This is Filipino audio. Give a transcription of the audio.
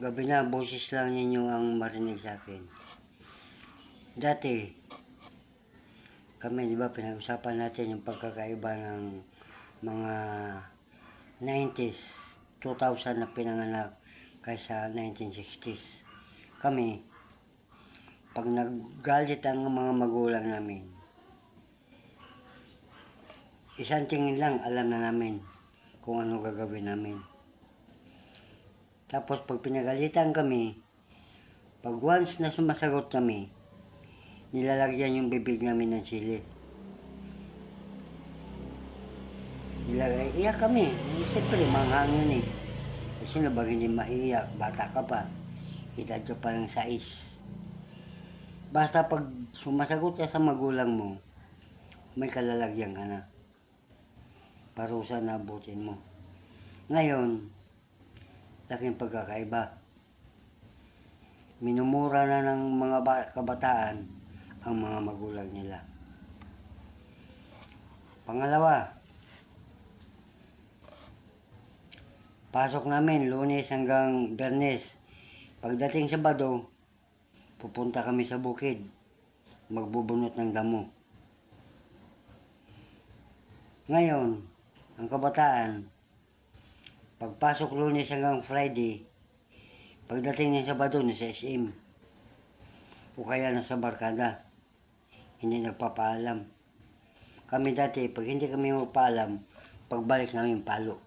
Gabi na, boses lang ninyo ang marinig sa akin. Dati, kami, di ba, pinag-usapan natin yung pagkakaiba ng mga 90s, 2000 na pinanganak kaysa 1960s. Kami, pag naggalit ang mga magulang namin, isang tingin lang alam na namin kung ano gagawin namin. Tapos pag pinagalitan kami, pag once na sumasagot kami, nilalagyan yung bibig namin ng sili. Iyak kami. Siyempre, manghang yun eh. Kasi na ba hindi maiyak? Bata ka pa. Edad ka pa ng 6. Basta pag sumasagot ka sa magulang mo, may kalalagyan ka na. Parusa na abutin mo. Ngayon, laking pagkakaiba. Minumura na ng mga kabataan ang mga magulang nila. Pangalawa, pasok namin Lunes hanggang Biyernes. Pagdating Sabado, pupunta kami sa bukid. Magbubunot ng damo. Ngayon, ang kabataan, pagpasok Lunes hanggang Friday, pagdating ng Sabado, nasa SM. O kaya nasa barkada. Hindi nagpapaalam. Kami dati, pag hindi kami magpaalam, pagbalik namin palo.